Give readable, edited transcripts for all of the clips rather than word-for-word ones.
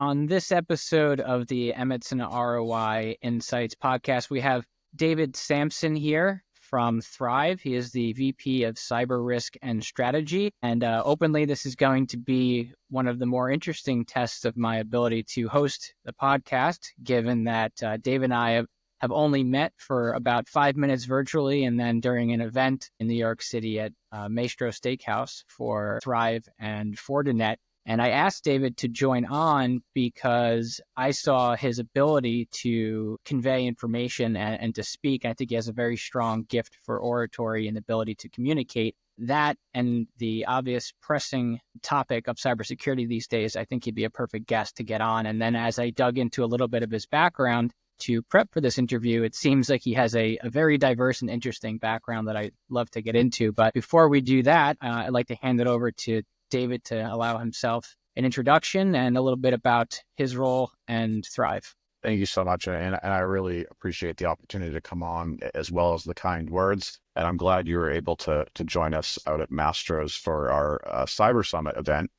On this episode of the Emerson ROI Insights podcast, we have David Sampson here from Thrive. He is the VP of Cyber Risk and Strategy. And openly, this is going to be one of the more interesting tests of my ability to host the podcast, given that Dave and I have only met for about 5 minutes virtually, and then during an event in New York City at Maestro Steakhouse for Thrive and Fortinet. And I asked David to join on because I saw his ability to convey information and to speak. I think he has a very strong gift for oratory and ability to communicate. That and the obvious pressing topic of cybersecurity these days, I think he'd be a perfect guest to get on. And then as I dug into a little bit of his background to prep for this interview, it seems like he has a very diverse and interesting background that I'd love to get into. But before we do that, I'd like to hand it over to David to allow himself an introduction and a little bit about his role and Thrive. Thank you so much. And I really appreciate the opportunity to come on, as well as the kind words. And I'm glad you were able to join us out at Mastro's for our Cyber Summit event.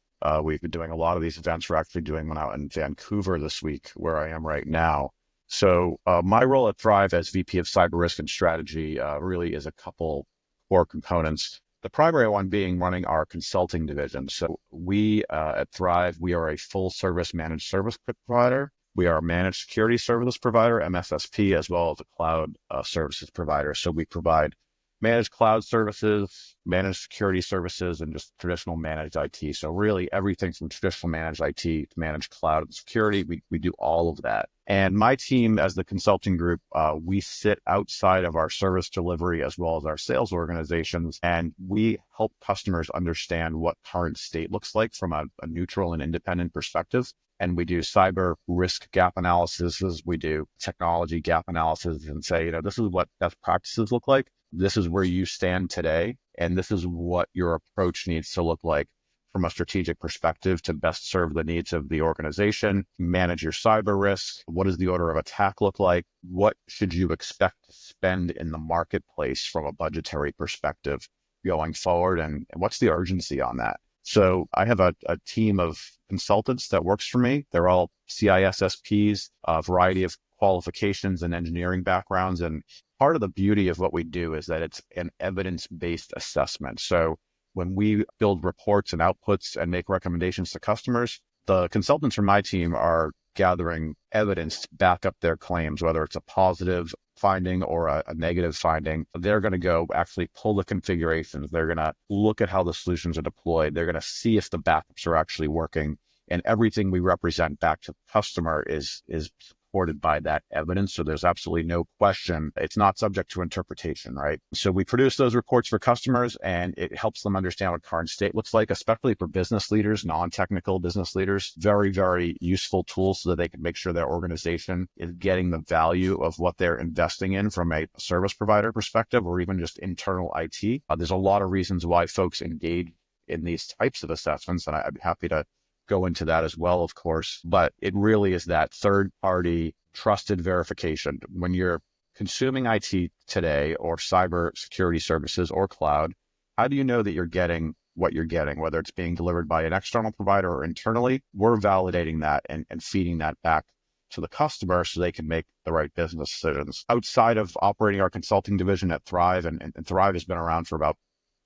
We've been doing a lot of these events. We're actually doing one out in Vancouver this week, where I am right now. So my role at Thrive as VP of Cyber Risk and Strategy really is a couple core components. The primary one being running our consulting division. So we at Thrive, we are a full service managed service provider. We are a managed security service provider, MSSP, as well as a cloud services provider. So we provide managed cloud services, managed security services, and just traditional managed IT. So really everything from traditional managed IT to managed cloud and security, we do all of that. And my team as the consulting group, we sit outside of our service delivery as well as our sales organizations, and we help customers understand what current state looks like from a neutral and independent perspective. And we do cyber risk gap analysis, we do technology gap analysis, and say, this is what best practices look like. This is where you stand today, and this is what your approach needs to look like from a strategic perspective to best serve the needs of the organization, manage your cyber risk. What does the order of attack look like? What should you expect to spend in the marketplace from a budgetary perspective going forward? And what's the urgency on that? So I have a team of consultants that works for me. They're all CISSPs, a variety of qualifications and engineering backgrounds. And part of the beauty of what we do is that it's an evidence-based assessment. So when we build reports and outputs and make recommendations to customers, the consultants from my team are gathering evidence to back up their claims, whether it's a positive finding or a negative finding. They're going to go actually pull the configurations. They're going to look at how the solutions are deployed. They're going to see if the backups are actually working. And everything we represent back to the customer is supported by that evidence. So there's absolutely no question. It's not subject to interpretation, right? So we produce those reports for customers, and it helps them understand what current state looks like, especially for business leaders, non-technical business leaders. Very, very useful tools so that they can make sure their organization is getting the value of what they're investing in from a service provider perspective, or even just internal IT. There's a lot of reasons why folks engage in these types of assessments, and I'd be happy to go into that as well, of course, but it really is that third-party trusted verification. When you're consuming IT today or cyber security services or cloud, how do you know that you're getting what you're getting, whether it's being delivered by an external provider or internally? We're validating that and feeding that back to the customer so they can make the right business decisions. Outside of operating our consulting division at Thrive, and Thrive has been around for about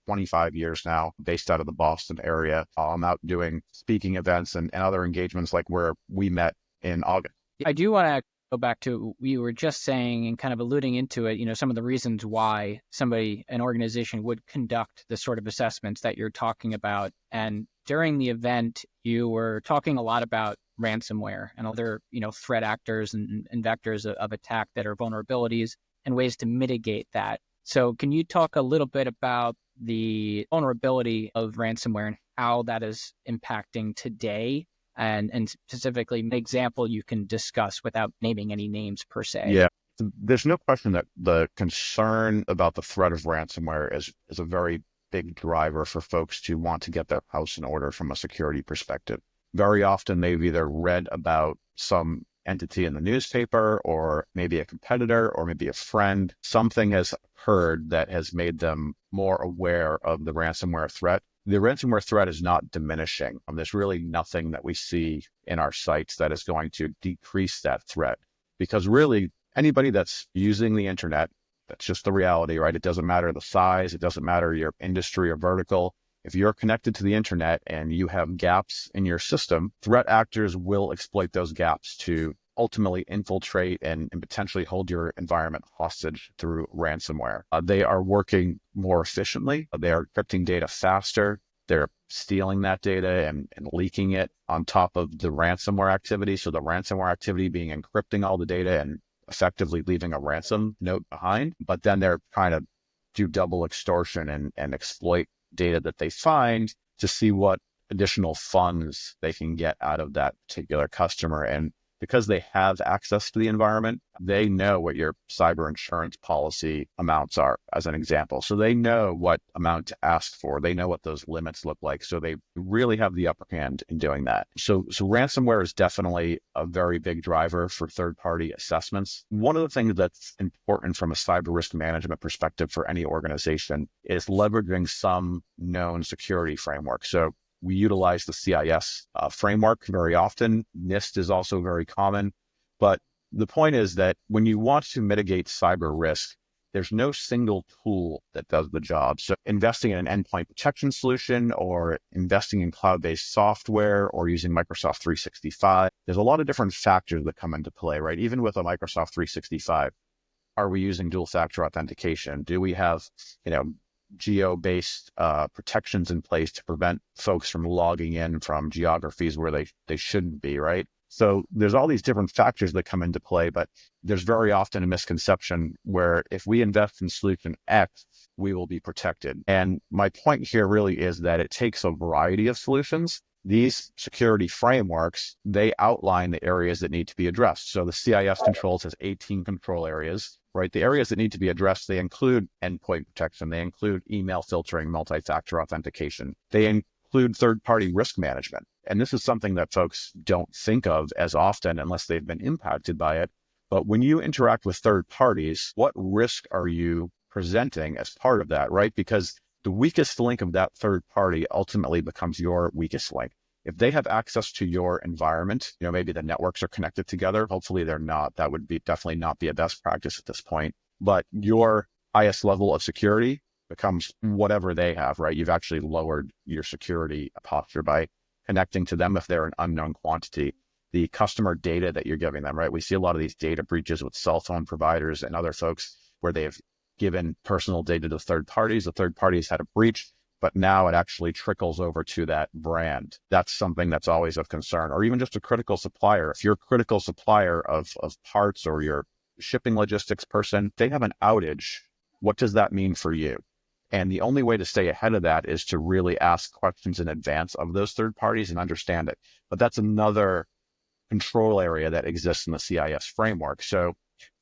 25 years now, based out of the Boston area. I'm out doing speaking events and other engagements like where we met in August. I do want to go back to, we were just saying and kind of alluding into it, some of the reasons why an organization would conduct the sort of assessments that you're talking about. And during the event, you were talking a lot about ransomware and other, threat actors and vectors of attack that are vulnerabilities and ways to mitigate that. So can you talk a little bit about the vulnerability of ransomware and how that is impacting today, and specifically an example you can discuss without naming any names per se? Yeah, there's no question that the concern about the threat of ransomware is a very big driver for folks to want to get their house in order from a security perspective. Very often they've either read about some entity in the newspaper, or maybe a competitor, or maybe a friend. Something has occurred that has made them more aware of the ransomware threat. the ransomware threat is not diminishing. There's really nothing that we see in our sites that is going to decrease that threat, because really anybody that's using the internet, that's just the reality, right? It doesn't matter the size. It doesn't matter your industry or vertical. If you're connected to the internet and you have gaps in your system, threat actors will exploit those gaps to ultimately infiltrate and potentially hold your environment hostage through ransomware. They are working more efficiently. They are encrypting data faster. They're stealing that data and leaking it on top of the ransomware activity. So the ransomware activity being encrypting all the data and effectively leaving a ransom note behind, but then they're trying to do double extortion and exploit data that they find to see what additional funds they can get out of that particular customer. And because they have access to the environment, they know what your cyber insurance policy amounts are, as an example. So they know what amount to ask for. They know what those limits look like. So they really have the upper hand in doing that. So ransomware is definitely a very big driver for third-party assessments. One of the things that's important from a cyber risk management perspective for any organization is leveraging some known security framework. So we utilize the CIS framework very often. NIST is also very common. But the point is that when you want to mitigate cyber risk, there's no single tool that does the job. So investing in an endpoint protection solution or investing in cloud-based software or using Microsoft 365, there's a lot of different factors that come into play, right? Even with a Microsoft 365, are we using dual factor authentication? Do we have, geo-based protections in place to prevent folks from logging in from geographies where they shouldn't be, right? So there's all these different factors that come into play, but there's very often a misconception where if we invest in solution X, we will be protected. And my point here really is that it takes a variety of solutions. These security frameworks, they outline the areas that need to be addressed. So the CIS controls has 18 control areas, right? The areas that need to be addressed, they include endpoint protection, they include email filtering, multi-factor authentication, they include third-party risk management. And this is something that folks don't think of as often unless they've been impacted by it. But when you interact with third parties, what risk are you presenting as part of that, right? Because the weakest link of that third party ultimately becomes your weakest link. If they have access to your environment, maybe the networks are connected together. Hopefully they're not. That would be definitely not be a best practice at this point. But your highest level of security becomes whatever they have, right? You've actually lowered your security posture by connecting to them if they're an unknown quantity. The customer data that you're giving them, right? We see a lot of these data breaches with cell phone providers and other folks where they've given personal data to third parties. The third parties had a breach, but now it actually trickles over to that brand. That's something that's always of concern. Or even just a critical supplier. If you're a critical supplier of parts or you're a shipping logistics person, they have an outage. What does that mean for you? And the only way to stay ahead of that is to really ask questions in advance of those third parties and understand it. But that's another control area that exists in the CIS framework. So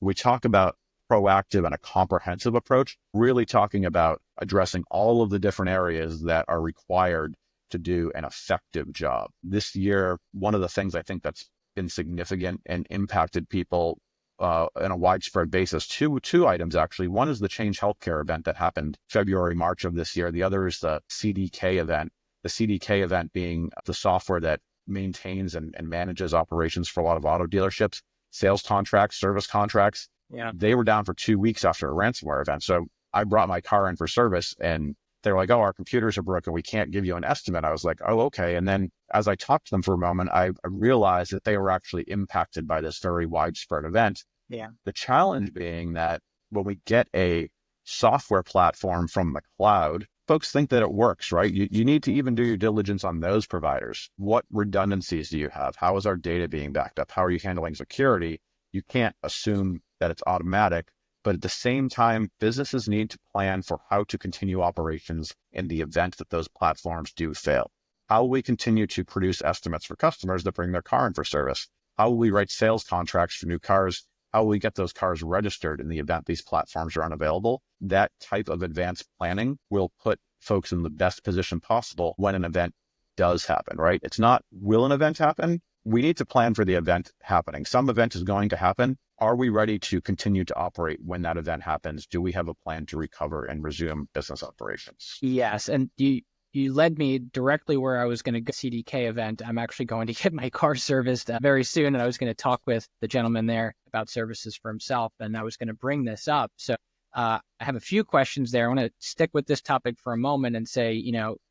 we talk about proactive and a comprehensive approach, really talking about addressing all of the different areas that are required to do an effective job. This year, one of the things I think that's been significant and impacted people on a widespread basis, two items actually. One is the Change Healthcare event that happened February, March of this year. The other is the CDK event. The CDK event being the software that maintains and manages operations for a lot of auto dealerships, sales contracts, service contracts. Yeah. They were down for 2 weeks after a ransomware event. So I brought my car in for service and they're like, oh, our computers are broken. We can't give you an estimate. I was like, oh, okay. And then as I talked to them for a moment, I realized that they were actually impacted by this very widespread event. Yeah. The challenge being that when we get a software platform from the cloud, folks think that it works, right? You need to even do your diligence on those providers. What redundancies do you have? How is our data being backed up? How are you handling security? You can't assume that it's automatic. But at the same time, businesses need to plan for how to continue operations in the event that those platforms do fail. How will we continue to produce estimates for customers that bring their car in for service? How will we write sales contracts for new cars? How will we get those cars registered in the event these platforms are unavailable? That type of advanced planning will put folks in the best position possible when an event does happen, right? It's not, will an event happen? We need to plan for the event happening. Some event is going to happen. Are we ready to continue to operate when that event happens? Do we have a plan to recover and resume business operations? Yes. And you led me directly where I was going to go. CDK event. I'm actually going to get my car serviced very soon, and I was going to talk with the gentleman there about services for himself, and I was going to bring this up. So I have a few questions there. I want to stick with this topic for a moment and say,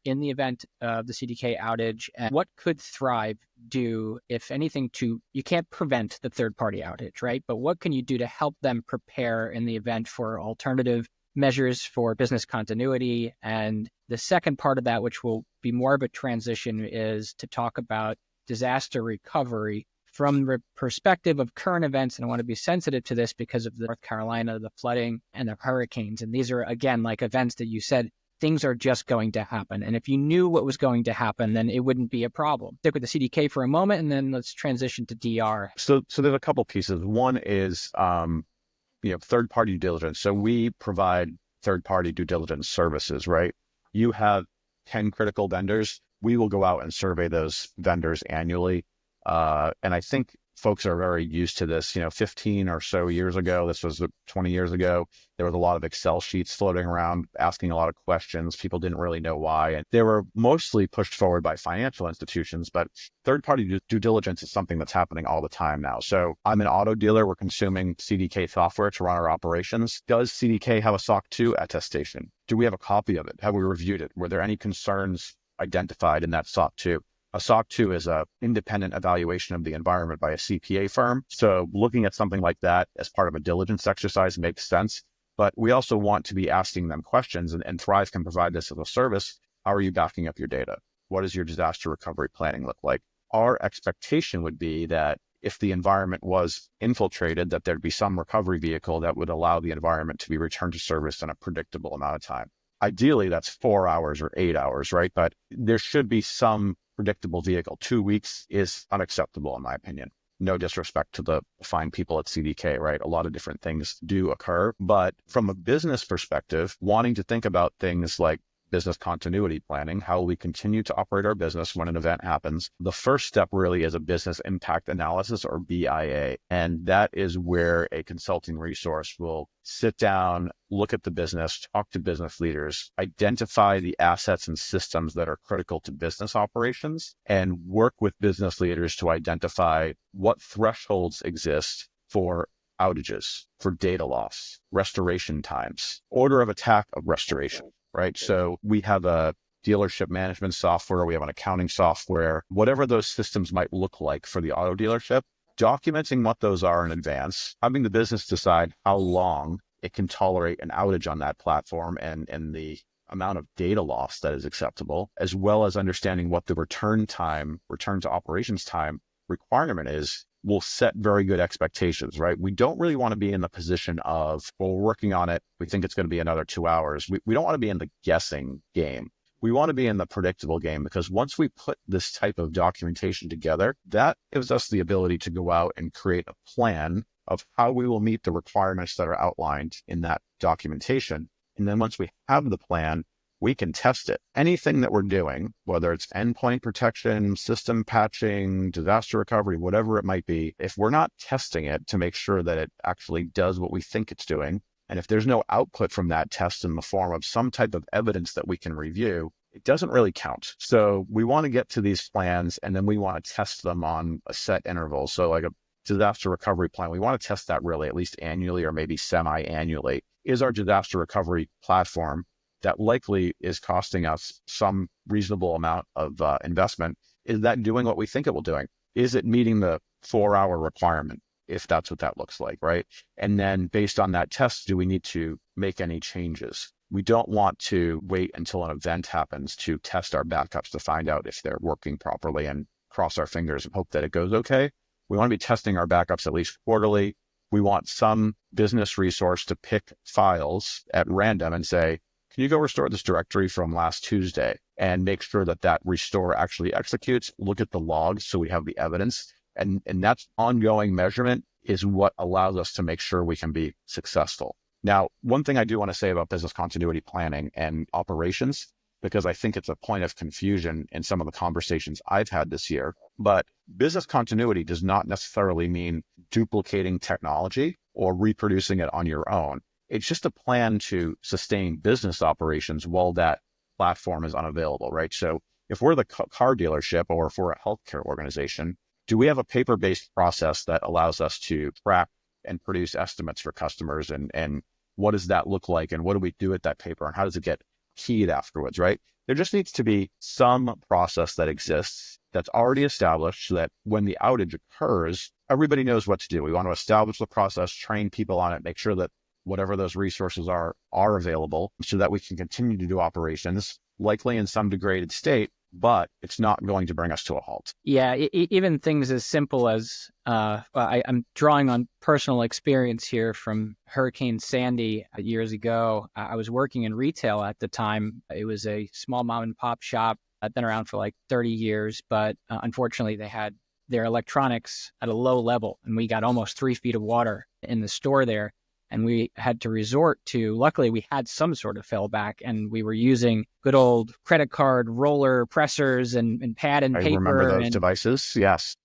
in the event of the CDK outage, what could Thrive do, if anything, you can't prevent the third-party outage, right? But what can you do to help them prepare in the event for alternative measures for business continuity? And the second part of that, which will be more of a transition, is to talk about disaster recovery from the perspective of current events. And I want to be sensitive to this because of the North Carolina, the flooding, and the hurricanes. And these are, again, like events that you said, things are just going to happen. And if you knew what was going to happen, then it wouldn't be a problem. Stick with the CDK for a moment, and then let's transition to DR. So there's a couple pieces. One is, third-party due diligence. So we provide third-party due diligence services, right? You have 10 critical vendors. We will go out and survey those vendors annually. And I think folks are very used to this. 15 or so years ago, this was 20 years ago, there was a lot of Excel sheets floating around asking a lot of questions. People didn't really know why. And they were mostly pushed forward by financial institutions, but third-party due diligence is something that's happening all the time now. So I'm an auto dealer. We're consuming CDK software to run our operations. Does CDK have a SOC 2 attestation? Do we have a copy of it? Have we reviewed it? Were there any concerns identified in that SOC 2? A SOC 2 is an independent evaluation of the environment by a CPA firm. So looking at something like that as part of a diligence exercise makes sense. But we also want to be asking them questions, and Thrive can provide this as a service. How are you backing up your data? What does your disaster recovery planning look like? Our expectation would be that if the environment was infiltrated, that there'd be some recovery vehicle that would allow the environment to be returned to service in a predictable amount of time. Ideally, that's 4 hours or 8 hours, right? But there should be some predictable vehicle. 2 weeks is unacceptable, in my opinion. No disrespect to the fine people at CDK, right? A lot of different things do occur. But from a business perspective, wanting to think about things like business continuity planning, how we continue to operate our business when an event happens. The first step really is a business impact analysis, or BIA. And that is where a consulting resource will sit down, look at the business, talk to business leaders, identify the assets and systems that are critical to business operations, and work with business leaders to identify what thresholds exist for outages, for data loss, restoration times, order of attack of restoration. Right. So we have a dealership management software. We have an accounting software, whatever those systems might look like for the auto dealership, documenting what those are in advance, having the business decide how long it can tolerate an outage on that platform and the amount of data loss that is acceptable, as well as understanding what the return to operations time requirement is, will set very good expectations, right? We don't really want to be in the position of, well, we're working on it, we think it's going to be another 2 hours. We don't want to be in the guessing game. We want to be in the predictable game, because once we put this type of documentation together, that gives us the ability to go out and create a plan of how we will meet the requirements that are outlined in that documentation. And then once we have the plan, we can test it. Anything that we're doing, whether it's endpoint protection, system patching, disaster recovery, whatever it might be, if we're not testing it to make sure that it actually does what we think it's doing, and if there's no output from that test in the form of some type of evidence that we can review, it doesn't really count. So we want to get to these plans, and then we want to test them on a set interval. So like a disaster recovery plan, we want to test that really at least annually or maybe semi-annually. Is our disaster recovery platform that likely is costing us some reasonable amount of investment, is that doing what we think it will doing? Is it meeting the 4-hour requirement, if that's what that looks like, right? And then based on that test, do we need to make any changes? We don't want to wait until an event happens to test our backups to find out if they're working properly and cross our fingers and hope that it goes okay. We want to be testing our backups at least quarterly. We want some business resource to pick files at random and say, can you go restore this directory from last Tuesday, and make sure that that restore actually executes, look at the logs so we have the evidence. And that ongoing measurement is what allows us to make sure we can be successful. Now, one thing I do want to say about business continuity planning and operations, because I think it's a point of confusion in some of the conversations I've had this year, but business continuity does not necessarily mean duplicating technology or reproducing it on your own. It's just a plan to sustain business operations while that platform is unavailable, right? So if we're the car dealership or if we're a healthcare organization, do we have a paper-based process that allows us to track and produce estimates for customers? And what does that look like? And what do we do with that paper? And how does it get keyed afterwards, right? There just needs to be some process that exists that's already established so that when the outage occurs, everybody knows what to do. We want to establish the process, train people on it, make sure that whatever those resources are available so that we can continue to do operations, likely in some degraded state, but it's not going to bring us to a halt. Yeah, even things as simple as, I'm drawing on personal experience here from Hurricane Sandy years ago. I was working in retail at the time. It was a small mom and pop shop. I'd been around for like 30 years, but unfortunately they had their electronics at a low level, and we got almost 3 feet of water in the store there. And we had to resort to, luckily we had some sort of fallback, and we were using good old credit card roller pressers and pad and I paper. remember those And devices. Yes.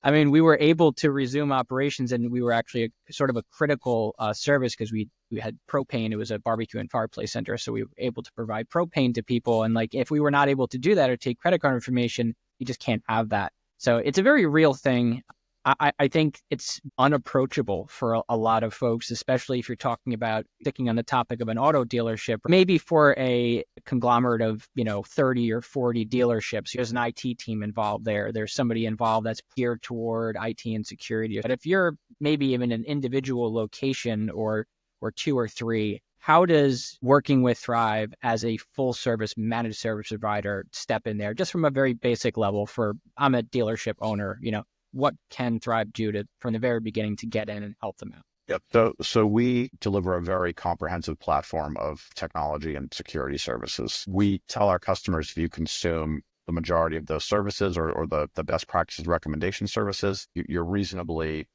I mean, we were able to resume operations, and we were actually sort of a critical service because we had propane. It was a barbecue and fireplace center. So we were able to provide propane to people. And like, if we were not able to do that or take credit card information, you just can't have that. So it's a very real thing. I think it's unapproachable for a lot of folks, especially if you're talking about sticking on the topic of an auto dealership. Maybe for a conglomerate of, 30 or 40 dealerships, there's an IT team involved there. There's somebody involved that's geared toward IT and security. But if you're maybe even an individual location or 2 or 3, how does working with Thrive as a full service managed service provider step in there, just from a very basic level? I'm a dealership owner, what can Thrive do from the very beginning to get in and help them out? Yep. So we deliver a very comprehensive platform of technology and security services. We tell our customers, if you consume the majority of those services or the best practices recommendation services, you're reasonably,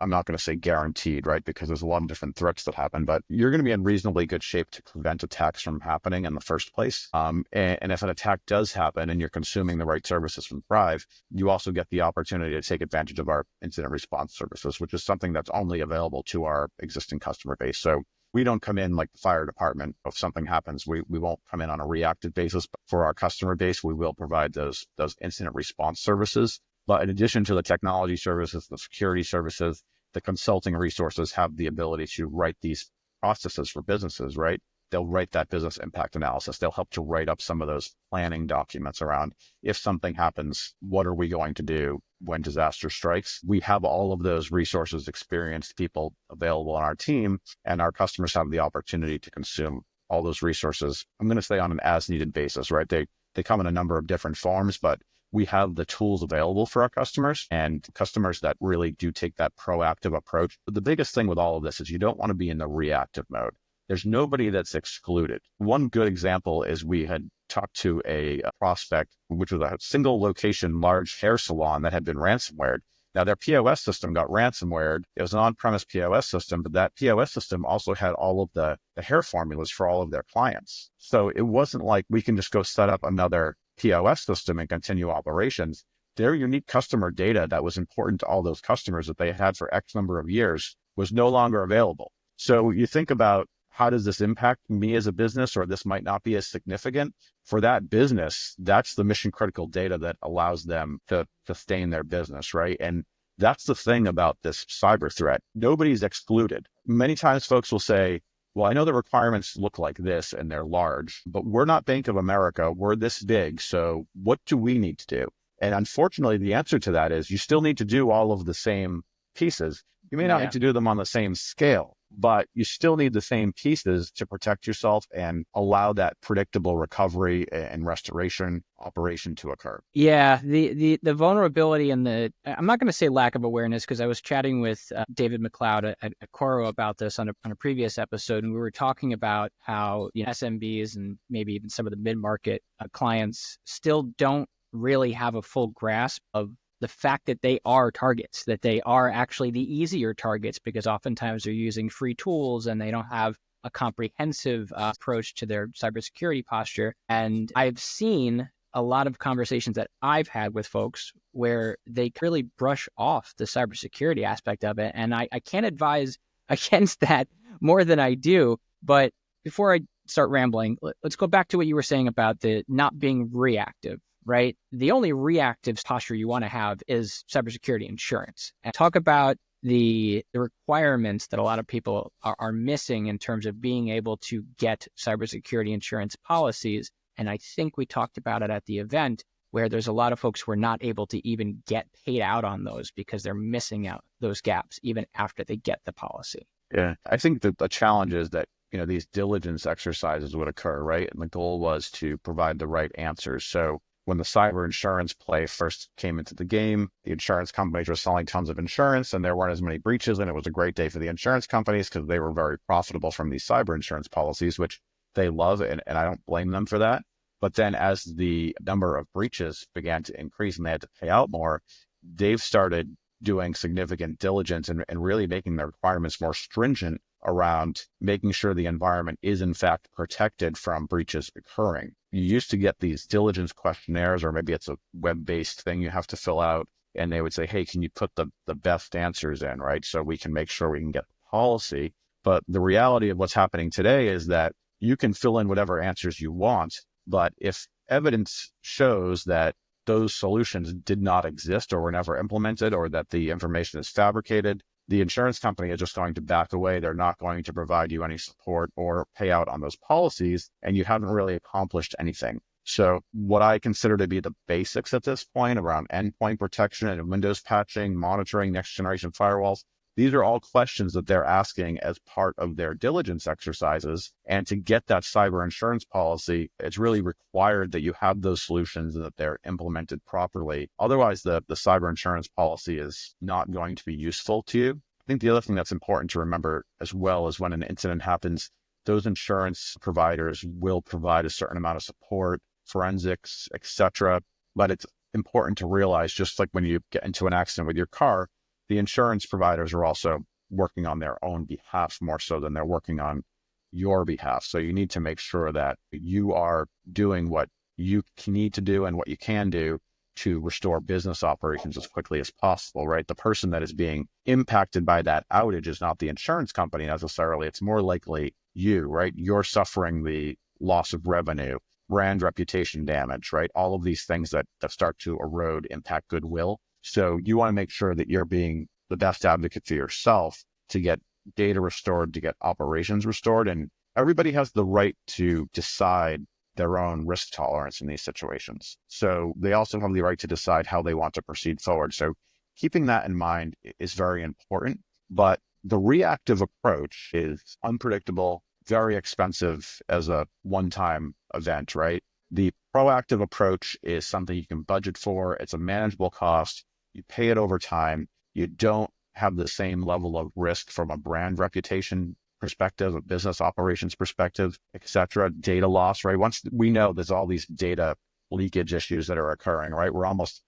I'm not going to say guaranteed, right? Because there's a lot of different threats that happen, but you're going to be in reasonably good shape to prevent attacks from happening in the first place. And if an attack does happen and you're consuming the right services from Thrive, you also get the opportunity to take advantage of our incident response services, which is something that's only available to our existing customer base. So we don't come in like the fire department. If something happens, we won't come in on a reactive basis, but for our customer base, we will provide those incident response services. But in addition to the technology services, the security services, the consulting resources have the ability to write these processes for businesses, right? They'll write that business impact analysis. They'll help to write up some of those planning documents around, if something happens, what are we going to do when disaster strikes? We have all of those resources, experienced people available on our team, and our customers have the opportunity to consume all those resources. I'm going to say on an as needed basis, right? They come in a number of different forms, but we have the tools available for our customers, and customers that really do take that proactive approach. But the biggest thing with all of this is you don't want to be in the reactive mode. There's nobody that's excluded. One good example is we had talked to a prospect, which was a single location, large hair salon that had been ransomwared. Now their POS system got ransomwared. It was an on-premise POS system, but that POS system also had all of the hair formulas for all of their clients. So it wasn't like we can just go set up another POS system and continue operations. Their unique customer data that was important to all those customers that they had for X number of years was no longer available. So you think about, how does this impact me as a business, or this might not be as significant for that business? That's the mission critical data that allows them to sustain their business, right? And that's the thing about this cyber threat. Nobody's excluded. Many times folks will say, well, I know the requirements look like this and they're large, but we're not Bank of America. We're this big. So what do we need to do? And unfortunately, the answer to that is you still need to do all of the same pieces. You may not need to do them on the same scale, but you still need the same pieces to protect yourself and allow that predictable recovery and restoration operation to occur. Yeah, the vulnerability and I'm not going to say lack of awareness, because I was chatting with David McLeod at Coro about this on a previous episode, and we were talking about how SMBs and maybe even some of the mid-market clients still don't really have a full grasp of the fact that they are targets, that they are actually the easier targets, because oftentimes they're using free tools and they don't have a comprehensive approach to their cybersecurity posture. And I've seen a lot of conversations that I've had with folks where they really brush off the cybersecurity aspect of it. And I can't advise against that more than I do. But before I start rambling. Let's go back to what you were saying about the not being reactive, right? The only reactive posture you want to have is cybersecurity insurance. And talk about the requirements that a lot of people are missing in terms of being able to get cybersecurity insurance policies. And I think we talked about it at the event, where there's a lot of folks who are not able to even get paid out on those because they're missing out those gaps even after they get the policy. Yeah, I think that the challenge is that, these diligence exercises would occur, right? And the goal was to provide the right answers. So when the cyber insurance play first came into the game, the insurance companies were selling tons of insurance and there weren't as many breaches. And it was a great day for the insurance companies because they were very profitable from these cyber insurance policies, which they love. And I don't blame them for that. But then as the number of breaches began to increase and they had to pay out more, they've started doing significant diligence and really making their requirements more stringent around making sure the environment is in fact protected from breaches occurring. You used to get these diligence questionnaires, or maybe it's a web-based thing you have to fill out, and they would say, hey, can you put the best answers in, right? So we can make sure we can get the policy. But the reality of what's happening today is that you can fill in whatever answers you want, but if evidence shows that those solutions did not exist or were never implemented, or that the information is fabricated, the insurance company is just going to back away. They're not going to provide you any support or pay out on those policies, and you haven't really accomplished anything. So what I consider to be the basics at this point around endpoint protection and Windows patching, monitoring, next generation firewalls, these are all questions that they're asking as part of their diligence exercises. And to get that cyber insurance policy, it's really required that you have those solutions and that they're implemented properly. Otherwise, the cyber insurance policy is not going to be useful to you. I think the other thing that's important to remember as well is when an incident happens, those insurance providers will provide a certain amount of support, forensics, etc. But it's important to realize, just like when you get into an accident with your car, the insurance providers are also working on their own behalf more so than they're working on your behalf. So you need to make sure that you are doing what you need to do and what you can do to restore business operations as quickly as possible, right? The person that is being impacted by that outage is not the insurance company necessarily. It's more likely you, right? You're suffering the loss of revenue, brand reputation damage, right? All of these things that start to erode, impact goodwill. So you want to make sure that you're being the best advocate for yourself to get data restored, to get operations restored. And everybody has the right to decide their own risk tolerance in these situations. So they also have the right to decide how they want to proceed forward. So keeping that in mind is very important. But the reactive approach is unpredictable, very expensive as a one-time event, right? The proactive approach is something you can budget for. It's a manageable cost. You pay it over time. You don't have the same level of risk from a brand reputation perspective, a business operations perspective, et cetera. Data loss, right? Once we know there's all these data leakage issues that are occurring, right? We're almost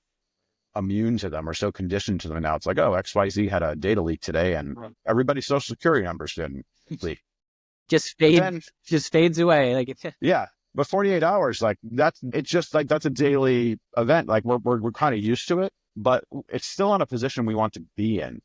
immune to them or so conditioned to them now. It's like, oh, XYZ had a data leak today and everybody's social security numbers didn't leak. Just fades away. Like it's yeah. But 48 hours, it's just like, that's a daily event. Like we're kind of used to it, but it's still not a position we want to be in.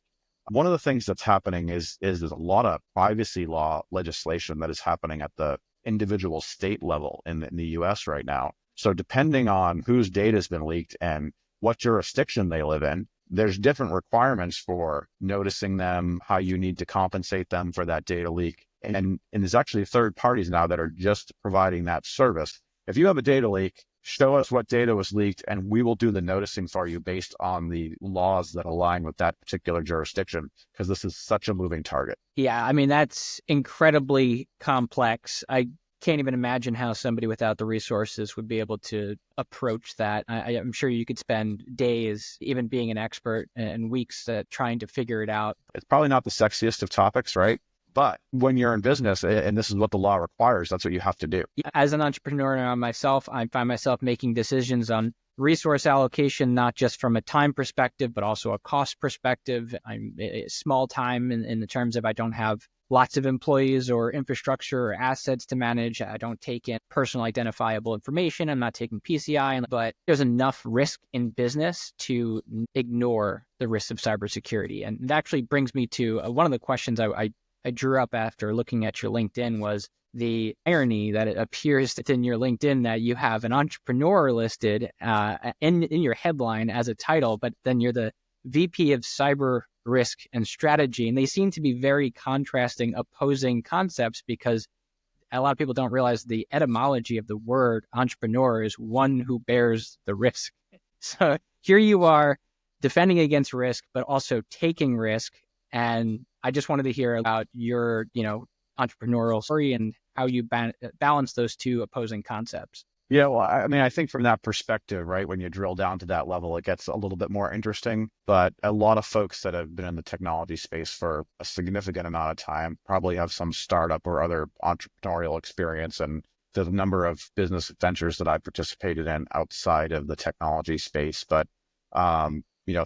One of the things that's happening is there's a lot of privacy law legislation that is happening at the individual state level in the US right now. So depending on whose data has been leaked and what jurisdiction they live in, there's different requirements for noticing them, how you need to compensate them for that data leak. And there's actually third parties now that are just providing that service. If you have a data leak, show us what data was leaked and we will do the noticing for you based on the laws that align with that particular jurisdiction, because this is such a moving target. Yeah, I mean, that's incredibly complex. I can't even imagine how somebody without the resources would be able to approach that. I'm sure you could spend days, even being an expert, and weeks trying to figure it out. It's probably not the sexiest of topics, right? But when you're in business, and this is what the law requires, that's what you have to do. As an entrepreneur myself, I find myself making decisions on resource allocation, not just from a time perspective, but also a cost perspective. I'm small time in the terms of I don't have lots of employees or infrastructure or assets to manage. I don't take in personal identifiable information. I'm not taking PCI, but there's enough risk in business to ignore the risks of cybersecurity. And that actually brings me to one of the questions I drew up after looking at your LinkedIn was the irony that it appears in your LinkedIn that you have an entrepreneur listed in your headline as a title, but then you're the VP of Cyber Risk and Strategy. And they seem to be very contrasting, opposing concepts, because a lot of people don't realize the etymology of the word entrepreneur is one who bears the risk. So here you are defending against risk, but also taking risk. And I just wanted to hear about your, entrepreneurial story and how you balance those two opposing concepts. Yeah, well, I mean, I think from that perspective, right, when you drill down to that level, it gets a little bit more interesting. But a lot of folks that have been in the technology space for a significant amount of time probably have some startup or other entrepreneurial experience. And there's a number of business ventures that I participated in outside of the technology space. But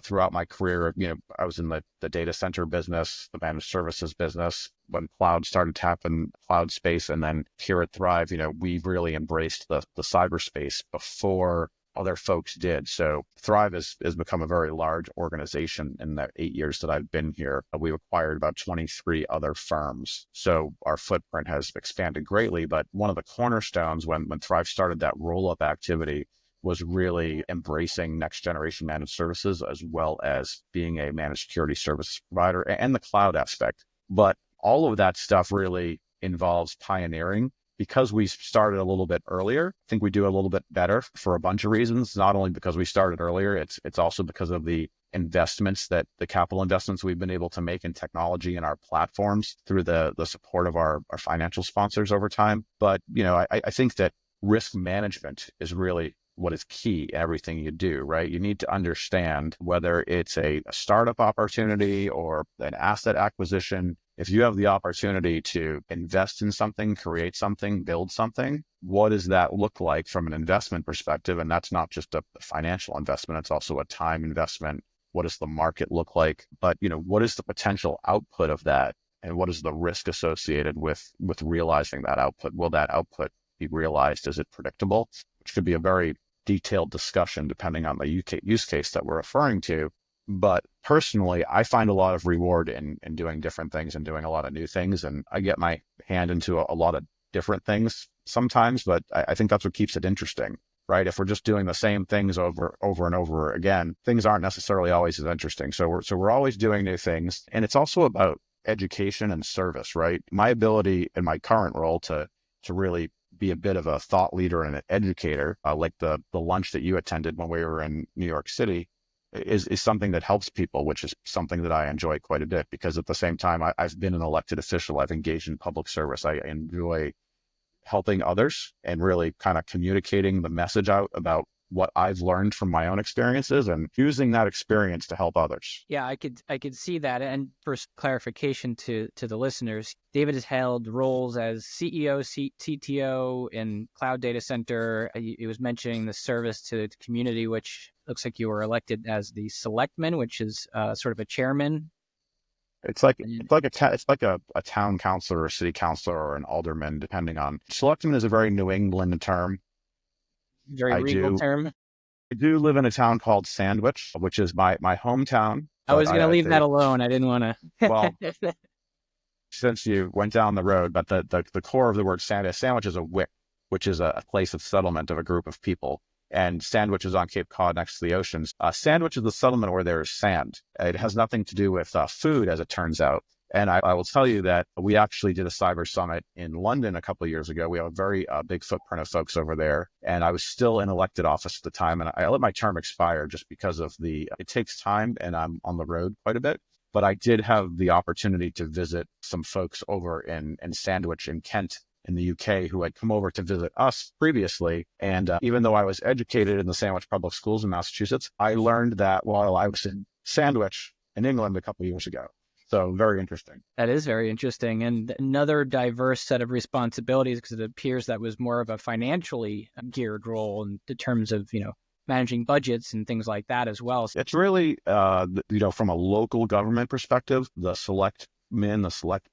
throughout my career, I was in the data center business, the managed services business, when cloud started to happen, cloud space. And then here at Thrive, we really embraced the cyberspace before other folks did. So Thrive has become a very large organization in the 8 years that I've been here. We've acquired about 23 other firms. So our footprint has expanded greatly. But one of the cornerstones when Thrive started that roll-up activity was really embracing next generation managed services, as well as being a managed security service provider and the cloud aspect. But all of that stuff really involves pioneering. Because we started a little bit earlier, I think we do a little bit better for a bunch of reasons, not only because we started earlier, it's also because of the investments, that the capital investments we've been able to make in technology and our platforms through the support of our financial sponsors over time. But, I think that risk management is really what is key in everything you do, right? You need to understand whether it's a startup opportunity or an asset acquisition. If you have the opportunity to invest in something, create something, build something, what does that look like from an investment perspective? And that's not just a financial investment, it's also a time investment. What does the market look like? But, what is the potential output of that? And what is the risk associated with realizing that output? Will that output be realized? Is it predictable? Which could be a very detailed discussion depending on the use case that we're referring to. But personally, I find a lot of reward in doing different things and doing a lot of new things. And I get my hand into a lot of different things sometimes, but I think that's what keeps it interesting, right? If we're just doing the same things over and over again, things aren't necessarily always as interesting. So we're always doing new things. And it's also about education and service, right? My ability in my current role to really be a bit of a thought leader and an educator, like the lunch that you attended when we were in New York City, is something that helps people, which is something that I enjoy quite a bit, because at the same time, I've been an elected official. I've engaged in public service. I enjoy helping others and really kind of communicating the message out about what I've learned from my own experiences and using that experience to help others. Yeah, I could see that. And for clarification to the listeners, David has held roles as CEO, CTO in cloud data center. He was mentioning the service to the community, which looks like you were elected as the selectman, which is sort of a chairman. It's like a town councilor or a city councilor or an alderman, depending on. Selectman is a very New England term. Very regal term. I do live in a town called Sandwich, which is my hometown. I was going to leave that alone. I didn't want to. Well, since you went down the road, but the core of the word sandwich is a wick, which is a place of settlement of a group of people. And Sandwich is on Cape Cod next to the oceans. Sandwich is the settlement where there is sand. It has nothing to do with food, as it turns out. And I will tell you that we actually did a cyber summit in London a couple of years ago. We have a very big footprint of folks over there. And I was still in elected office at the time. And I let my term expire just because of it takes time and I'm on the road quite a bit. But I did have the opportunity to visit some folks over in Sandwich in Kent in the UK who had come over to visit us previously. And even though I was educated in the Sandwich Public Schools in Massachusetts, I learned that while I was in Sandwich in England a couple of years ago. So very interesting. That is very interesting. And another diverse set of responsibilities, because it appears that was more of a financially geared role in terms of, managing budgets and things like that as well. It's really, from a local government perspective, the select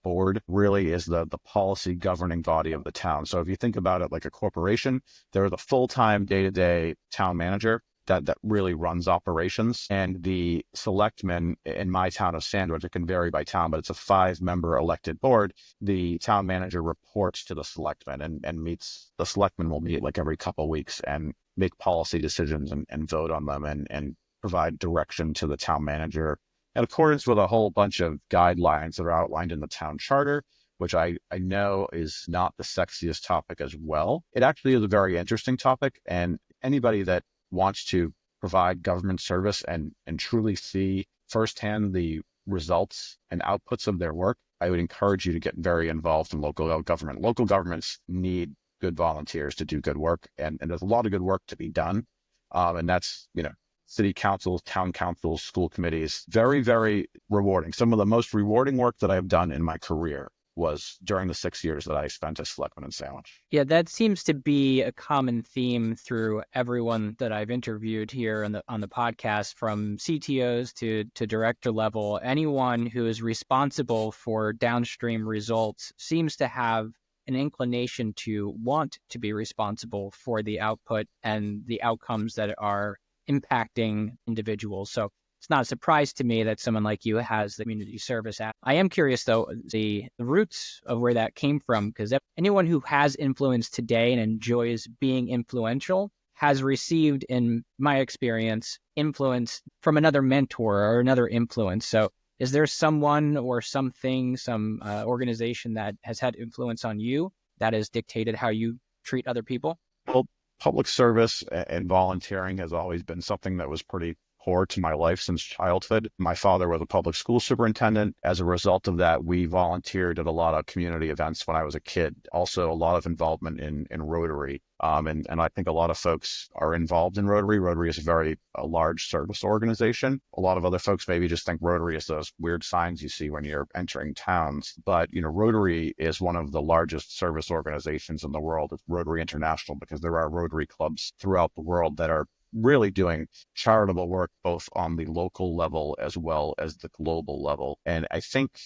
board really is the policy governing body of the town. So if you think about it like a corporation, they're the full-time day-to-day town manager. that really runs operations. And the selectmen in my town of Sandwich, it can vary by town, but it's a 5-member elected board. The town manager reports to the selectmen and meets, the selectmen will meet like every couple of weeks and make policy decisions and vote on them and provide direction to the town manager in accordance with a whole bunch of guidelines that are outlined in the town charter, which I know is not the sexiest topic as well. It actually is a very interesting topic, and anybody that wants to provide government service and truly see firsthand the results and outputs of their work, I would encourage you to get very involved in local government. Local governments need good volunteers to do good work, and there's a lot of good work to be done. And that's, city councils, town councils, school committees, very, very rewarding. Some of the most rewarding work that I've done in my career was during the 6 years that I spent as selectman in Sandwich. Yeah, that seems to be a common theme through everyone that I've interviewed here on the podcast, from CTOs to director level. Anyone who is responsible for downstream results seems to have an inclination to want to be responsible for the output and the outcomes that are impacting individuals. So it's not a surprise to me that someone like you has the community service app. I am curious, though, the roots of where that came from, because anyone who has influence today and enjoys being influential has received, in my experience, influence from another mentor or another influence. So is there someone or something, some organization that has had influence on you that has dictated how you treat other people? Well, public service and volunteering has always been something that was pretty core to my life since childhood. My father was a public school superintendent. As a result of that, we volunteered at a lot of community events when I was a kid. Also, a lot of involvement in Rotary. And I think a lot of folks are involved in Rotary. Rotary is a large service organization. A lot of other folks maybe just think Rotary is those weird signs you see when you're entering towns. But, Rotary is one of the largest service organizations in the world. It's Rotary International, because there are Rotary clubs throughout the world that are really doing charitable work, both on the local level as well as the global level. And I think,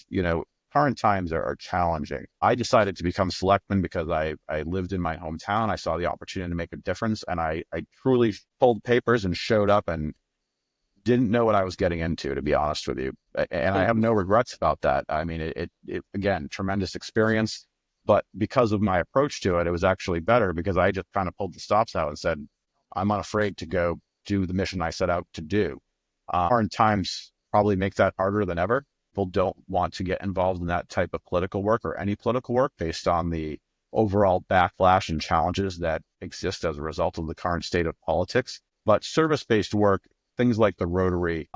current times are challenging. I decided to become selectman because I lived in my hometown. I saw the opportunity to make a difference, and I truly pulled papers and showed up and didn't know what I was getting into, to be honest with you. And I have no regrets about that. I mean, it again, tremendous experience, but because of my approach to it, it was actually better because I just kind of pulled the stops out and said, I'm unafraid to go do the mission I set out to do. Current times probably make that harder than ever. People don't want to get involved in that type of political work or any political work based on the overall backlash and challenges that exist as a result of the current state of politics. But service-based work, things like the Rotary,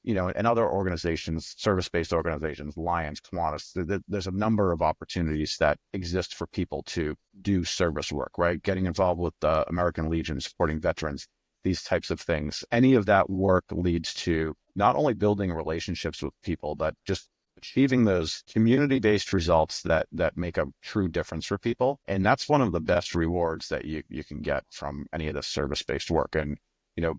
and other organizations, service-based organizations, Lions, Kiwanis, there's a number of opportunities that exist for people to do service work, right? Getting involved with the American Legion, supporting veterans, these types of things. Any of that work leads to not only building relationships with people, but just achieving those community-based results that make a true difference for people. And that's one of the best rewards that you can get from any of this service-based work. And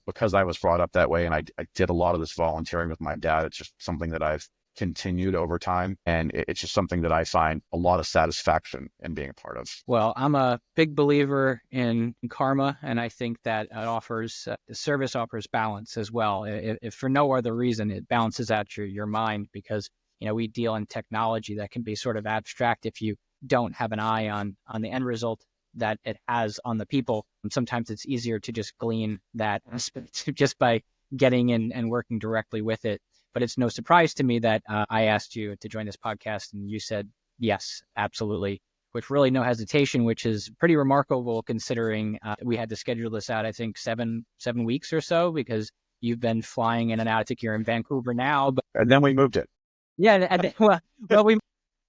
because I was brought up that way and I did a lot of this volunteering with my dad, it's just something that I've continued over time. And it's just something that I find a lot of satisfaction in being a part of. Well, I'm a big believer in karma, and I think that it offers, service offers balance as well. If for no other reason, it balances out your mind, because, we deal in technology that can be sort of abstract if you don't have an eye on the end result that it has on the people. And sometimes it's easier to just glean that aspect just by getting in and working directly with it. But it's no surprise to me that I asked you to join this podcast and you said, yes, absolutely, with really no hesitation, which is pretty remarkable considering we had to schedule this out, I think, seven weeks or so, because you've been flying in and out. I think you're in Vancouver now. But And then we moved it. yeah,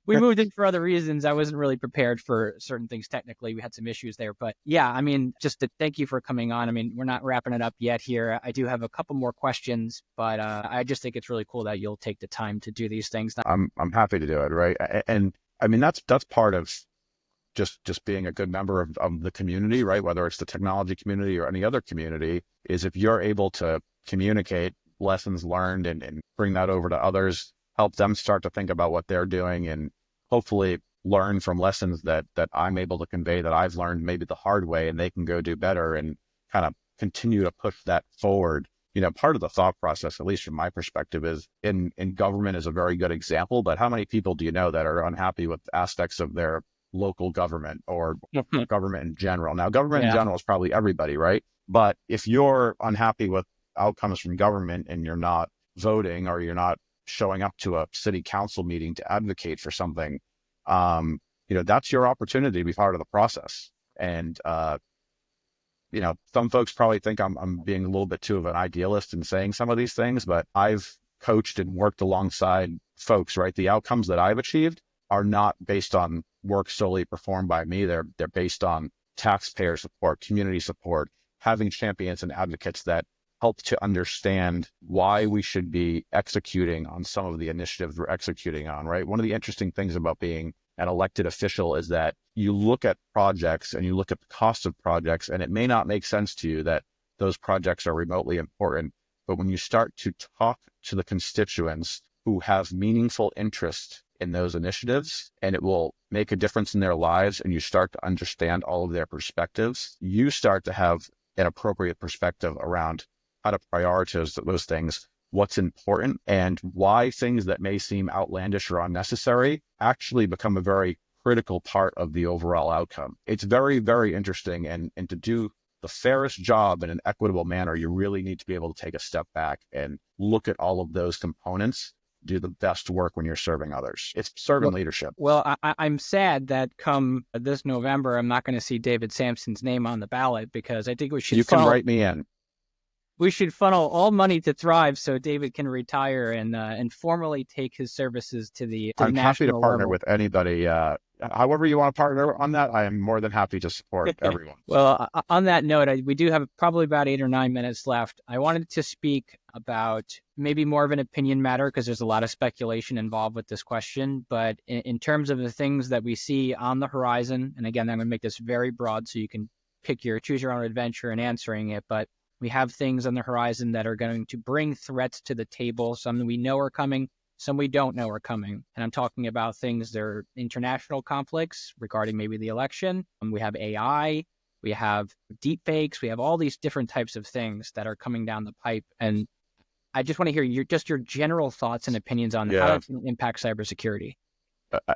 we moved in for other reasons. I wasn't really prepared for certain things technically. We had some issues there. But yeah, I mean, just to thank you for coming on. I mean, we're not wrapping it up yet here. I do have a couple more questions, but I just think it's really cool that you'll take the time to do these things. I'm happy to do it, right? And I mean, that's part of just being a good member of the community, right? Whether it's the technology community or any other community, is if you're able to communicate lessons learned and bring that over to others, help them start to think about what they're doing and hopefully learn from lessons that I'm able to convey that I've learned maybe the hard way, and they can go do better and kind of continue to push that forward. Part of the thought process, at least from my perspective, is in government is a very good example, but how many people do you know that are unhappy with aspects of their local government or government in general? Now, government in Yeah. general is probably everybody, right? But if you're unhappy with outcomes from government and you're not voting or you're not showing up to a city council meeting to advocate for something, that's your opportunity to be part of the process. And, some folks probably think I'm being a little bit too of an idealist in saying some of these things, but I've coached and worked alongside folks, right? The outcomes that I've achieved are not based on work solely performed by me. They're based on taxpayer support, community support, having champions and advocates that help to understand why we should be executing on some of the initiatives we're executing on, right? One of the interesting things about being an elected official is that you look at projects and you look at the cost of projects, and it may not make sense to you that those projects are remotely important. But when you start to talk to the constituents who have meaningful interest in those initiatives, and it will make a difference in their lives, and you start to understand all of their perspectives, you start to have an appropriate perspective around how to prioritize those things, what's important, and why things that may seem outlandish or unnecessary actually become a very critical part of the overall outcome. It's very, very interesting. And to do the fairest job in an equitable manner, you really need to be able to take a step back and look at all of those components, do the best work when you're serving others. It's servant leadership. Well, I'm sad that come this November, I'm not going to see David Sampson's name on the ballot, because I think You can write me in. We should funnel all money to Thrive so David can retire and formally take his services to the I'm happy to national partner level. with anybody. However you want to partner on that, I am more than happy to support everyone. Well, on that note, we do have probably about 8 or 9 minutes left. I wanted to speak about maybe more of an opinion matter, because there's a lot of speculation involved with this question. But in terms of the things that we see on the horizon, and again, I'm going to make this very broad so you can choose your own adventure in answering it. But we have things on the horizon that are going to bring threats to the table. Some we know are coming, some we don't know are coming. And I'm talking about things that are international conflicts regarding maybe the election. We have AI, we have deepfakes, we have all these different types of things that are coming down the pipe. And I just want to hear your general thoughts and opinions on how it can impact cybersecurity.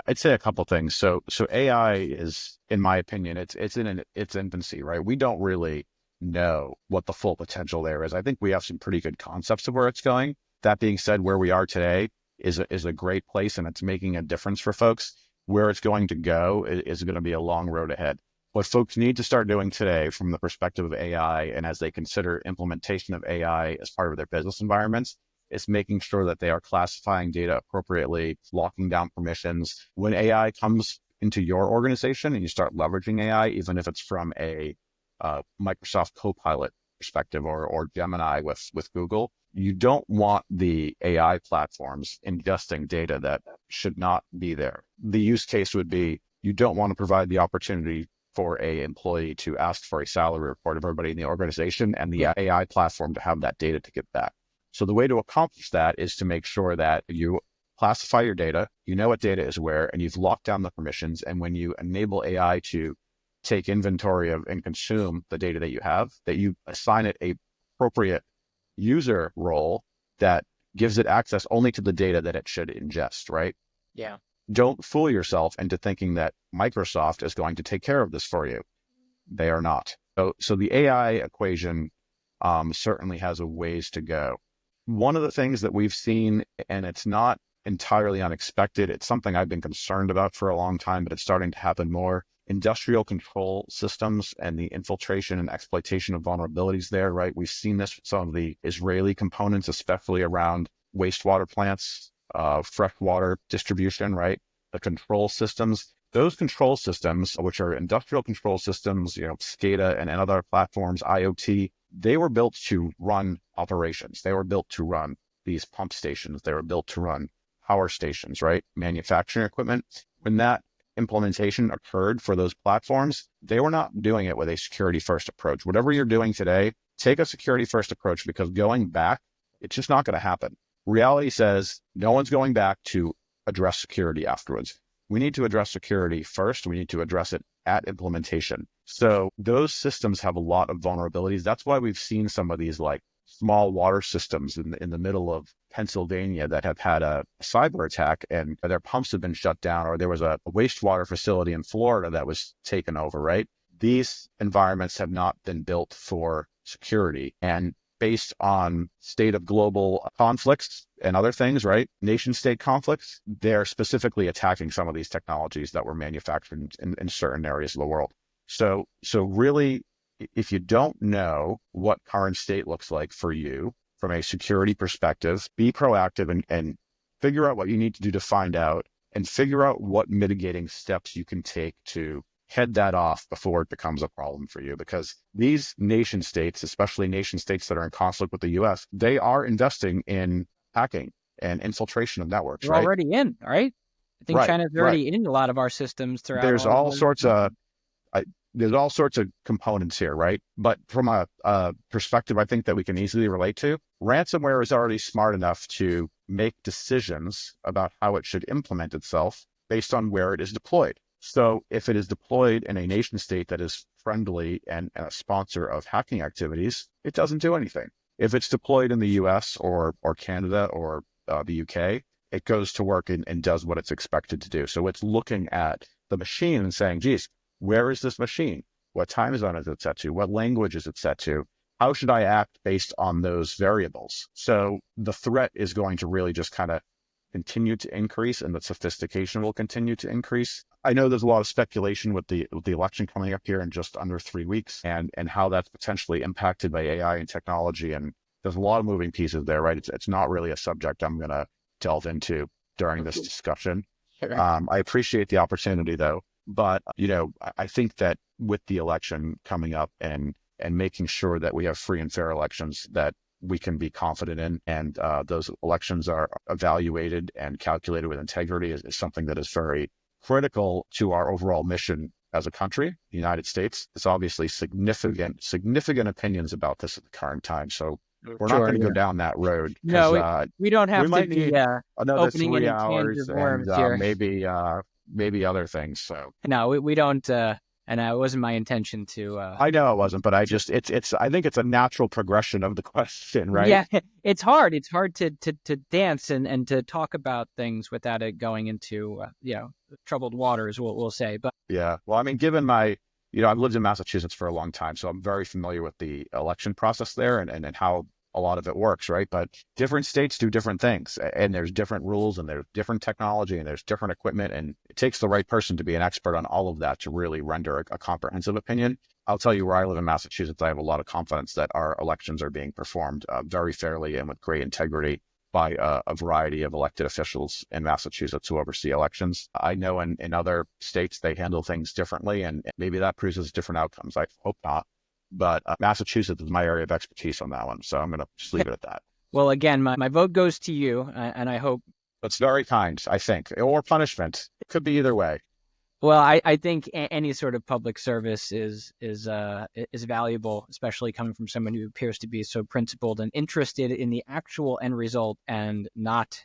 I'd say a couple things. So AI is, in my opinion, it's in its infancy, right? We don't really know what the full potential there is. I think we have some pretty good concepts of where it's going. That being said, where we are today is a great place, and it's making a difference for folks. Where it's going to go is going to be a long road ahead. What folks need to start doing today from the perspective of AI, and as they consider implementation of AI as part of their business environments, is making sure that they are classifying data appropriately, locking down permissions. When AI comes into your organization and you start leveraging AI, even if it's from a Microsoft Copilot perspective or Gemini with Google, you don't want the AI platforms ingesting data that should not be there. The use case would be, you don't want to provide the opportunity for a employee to ask for a salary report of everybody in the organization and the AI platform to have that data to get back. So the way to accomplish that is to make sure that you classify your data, you know what data is where, and you've locked down the permissions. And when you enable AI to take inventory of and consume the data that you have, that you assign it a appropriate user role that gives it access only to the data that it should ingest, right? Yeah. Don't fool yourself into thinking that Microsoft is going to take care of this for you. They are not. So the AI equation certainly has a ways to go. One of the things that we've seen, and it's not entirely unexpected, it's something I've been concerned about for a long time, but it's starting to happen more. Industrial control systems and the infiltration and exploitation of vulnerabilities there, right? We've seen this with some of the Israeli components, especially around wastewater plants, freshwater distribution, right? The control systems, those control systems, which are industrial control systems, SCADA and other platforms, IoT, they were built to run operations. They were built to run these pump stations. They were built to run power stations, right? Manufacturing equipment. When that implementation occurred for those platforms, they were not doing it with a security first approach. Whatever you're doing today, take a security first approach, because going back, it's just not going to happen. Reality says no one's going back to address security afterwards. We need to address security first. We need to address it at implementation. So those systems have a lot of vulnerabilities. That's why we've seen some of these like small water systems in the middle of Pennsylvania that have had a cyber attack and their pumps have been shut down, or there was a wastewater facility in Florida that was taken over, right? These environments have not been built for security. And based on state of global conflicts and other things, right? Nation state conflicts, they're specifically attacking some of these technologies that were manufactured in certain areas of the world. So really, if you don't know what current state looks like for you from a security perspective, be proactive and figure out what you need to do to find out and figure out what mitigating steps you can take to head that off before it becomes a problem for you. Because these nation states, especially nation states that are in conflict with the US, they are investing in hacking and infiltration of networks, They're right? already in, right? I think Right, China's right. already in a lot of our systems throughout There's all of all the sorts of there's all sorts of components here, right? But from a perspective, I think that we can easily relate to, ransomware is already smart enough to make decisions about how it should implement itself based on where it is deployed. So if it is deployed in a nation state that is friendly and a sponsor of hacking activities, it doesn't do anything. If it's deployed in the US or Canada or the UK, it goes to work and does what it's expected to do. So it's looking at the machine and saying, geez, where is this machine? What time zone is it set to? What language is it set to? How should I act based on those variables? So the threat is going to really just kind of continue to increase and the sophistication will continue to increase. I know there's a lot of speculation with the election coming up here in just under 3 weeks and how that's potentially impacted by AI and technology. And there's a lot of moving pieces there, right? It's not really a subject I'm going to delve into during this discussion. I appreciate the opportunity though. But, I think that with the election coming up and making sure that we have free and fair elections that we can be confident in and those elections are evaluated and calculated with integrity is something that is very critical to our overall mission as a country, the United States. There's obviously significant opinions about this at the current time. So we're not Sure, going to go yeah. down that road because No, we don't we have to might be need another opening 3 any cans hours of and worms here. maybe other things. So No, we don't, and it wasn't my intention to. I know it wasn't, but it's I think it's a natural progression of the question, right? Yeah, it's hard. It's hard to dance and to talk about things without it going into troubled waters. We'll say, but Yeah. Well, I mean, given my, I've lived in Massachusetts for a long time, so I'm very familiar with the election process there and how a lot of it works, right? But different states do different things and there's different rules and there's different technology and there's different equipment. And it takes the right person to be an expert on all of that to really render a comprehensive opinion. I'll tell you where I live in Massachusetts, I have a lot of confidence that our elections are being performed very fairly and with great integrity by a variety of elected officials in Massachusetts who oversee elections. I know in other states, they handle things differently and maybe that produces different outcomes. I hope not. But Massachusetts is my area of expertise on that one. So I'm going to just leave it at that. well, again, my vote goes to you, and I hope. That's very kind, I think, or punishment. It could be either way. Well, I think any sort of public service is valuable, especially coming from someone who appears to be so principled and interested in the actual end result and not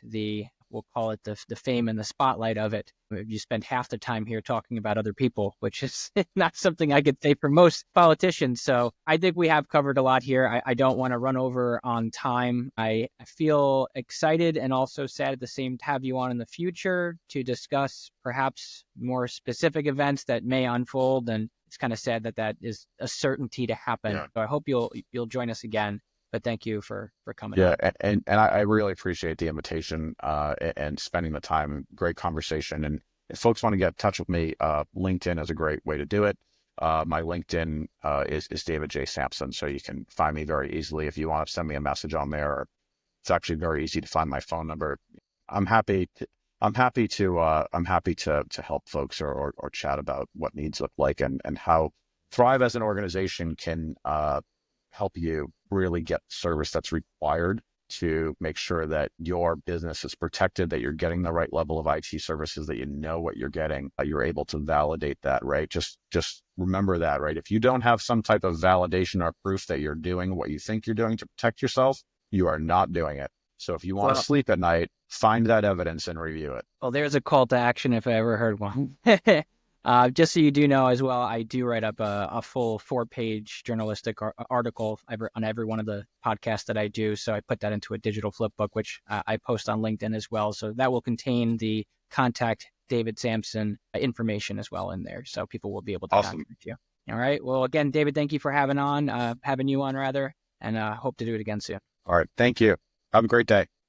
we'll call it the fame and the spotlight of it. You spend half the time here talking about other people, which is not something I could say for most politicians. So I think we have covered a lot here. I don't want to run over on time. I feel excited and also sad at the same to have you on in the future to discuss perhaps more specific events that may unfold. And it's kind of sad that is a certainty to happen. Yeah. So I hope you'll join us again. But thank you for coming Yeah, on. and I really appreciate the invitation and spending the time. Great conversation. And if folks want to get in touch with me, LinkedIn is a great way to do it. My LinkedIn is David J. Sampson, so you can find me very easily if you want to send me a message on there. Or it's actually very easy to find my phone number. I'm happy. I'm happy to help folks or chat about what needs look like and how Thrive as an organization can help you really get the service that's required to make sure that your business is protected, that you're getting the right level of IT services, that you know what you're getting, you're able to validate that, right? Just remember that, right? If you don't have some type of validation or proof that you're doing what you think you're doing to protect yourself, you are not doing it. So if you want to sleep at night, find that evidence and review it. Well, there's a call to action if I ever heard one. Just so you do know as well, I do write up a full 4-page journalistic article on every one of the podcasts that I do. So I put that into a digital flip book, which I post on LinkedIn as well. So that will contain the contact David Sampson information as well in there. So people will be able to Awesome. contact you. All right. Well, again, David, thank you for having you on rather, and hope to do it again soon. All right. Thank you. Have a great day.